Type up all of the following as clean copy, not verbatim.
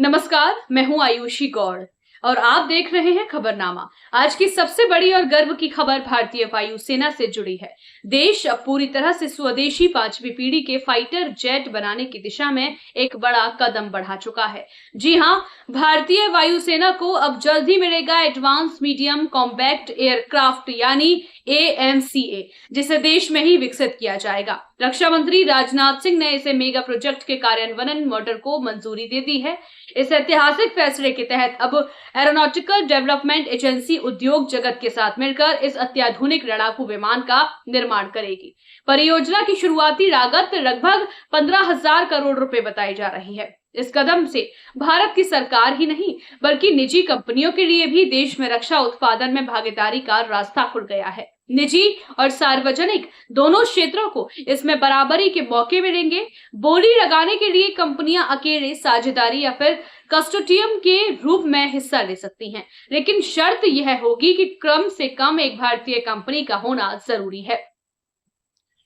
नमस्कार, मैं हूं आयुषी गौड़ और आप देख रहे हैं खबरनामा। आज की सबसे बड़ी और गर्व की खबर भारतीय वायुसेना से जुड़ी है। देश अब पूरी तरह से स्वदेशी 5वीं पीढ़ी के फाइटर जेट बनाने की दिशा में एक बड़ा कदम बढ़ा चुका है। जी हां, भारतीय वायुसेना को अब जल्द ही मिलेगा एडवांस मीडियम कॉम्बैक्ट एयरक्राफ्ट यानी AMCA, जिसे देश में ही विकसित किया जाएगा। रक्षा मंत्री राजनाथ सिंह ने इसे मेगा प्रोजेक्ट के कार्यान्वयन मॉडल को मंजूरी दे दी है। इस ऐतिहासिक फैसले के तहत अब एरोनॉटिकल डेवलपमेंट एजेंसी उद्योग जगत के साथ मिलकर इस अत्याधुनिक लड़ाकू विमान का निर्माण करेगी। परियोजना की शुरुआती लागत लगभग 15,000 करोड़ रुपए बताई जा रही है। इस कदम से भारत की सरकार ही नहीं बल्कि निजी कंपनियों के लिए भी देश में रक्षा उत्पादन में भागीदारी का रास्ता खुल गया है। निजी और सार्वजनिक दोनों क्षेत्रों को इसमें बराबरी के मौके मिलेंगे। बोली लगाने के लिए कंपनियां अकेले साझेदारी या फिर कंसोर्टियम के रूप में हिस्सा ले सकती हैं, लेकिन शर्त यह होगी कि कम से कम एक भारतीय कंपनी का होना जरूरी है।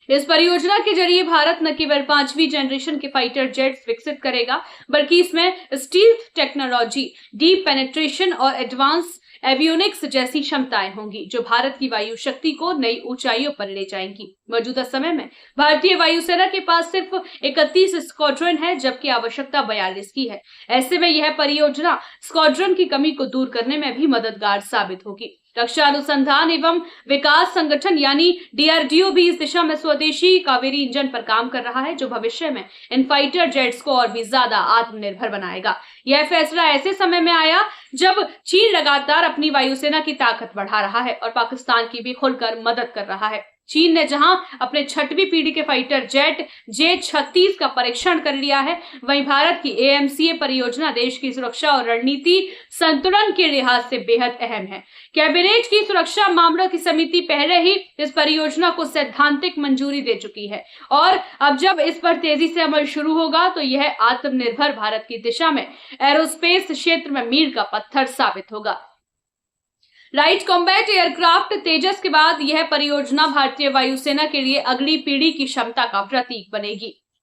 इस परियोजना के जरिए भारत न केवल 5वीं जनरेशन के फाइटर जेट्स विकसित करेगा, बल्कि इसमें स्टील्थ टेक्नोलॉजी, डीप पेनिट्रेशन और एडवांस एवियोनिक्स जैसी क्षमताएं होंगी, जो भारत की वायु शक्ति को नई ऊंचाइयों पर ले जाएंगी। मौजूदा समय में भारतीय वायुसेना के पास सिर्फ 31 स्क्वाड्रन है, जबकि आवश्यकता 42 की है। ऐसे में यह परियोजना स्क्वाड्रन की कमी को दूर करने में भी मददगार साबित होगी। रक्षा अनुसंधान एवं विकास संगठन यानी DRDO भी इस दिशा में स्वदेशी कावेरी इंजन पर काम कर रहा है, जो भविष्य में इन फाइटर जेट्स को और भी ज्यादा आत्मनिर्भर बनाएगा। यह फैसला ऐसे समय में आया जब चीन लगातार अपनी वायुसेना की ताकत बढ़ा रहा है और पाकिस्तान की भी खुलकर मदद कर रहा है। चीन ने जहां अपने 6वीं पीढ़ी के फाइटर जेट J-36 का परीक्षण कर लिया है, वहीं भारत की AMCA परियोजना देश की सुरक्षा और रणनीति संतुलन के लिहाज से बेहद अहम है। कैबिनेट की सुरक्षा मामलों की समिति पहले ही इस परियोजना को सैद्धांतिक मंजूरी दे चुकी है और अब जब इस पर तेजी से अमल शुरू होगा तो यह आत्मनिर्भर भारत की दिशा में एरोस्पेस क्षेत्र में मील का पत्थर साबित होगा। लाइट कॉम्बैट एयरक्राफ्ट तेजस के बाद यह परियोजना भारतीय वायुसेना के लिए अगली पीढ़ी की क्षमता का प्रतीक बनेगी।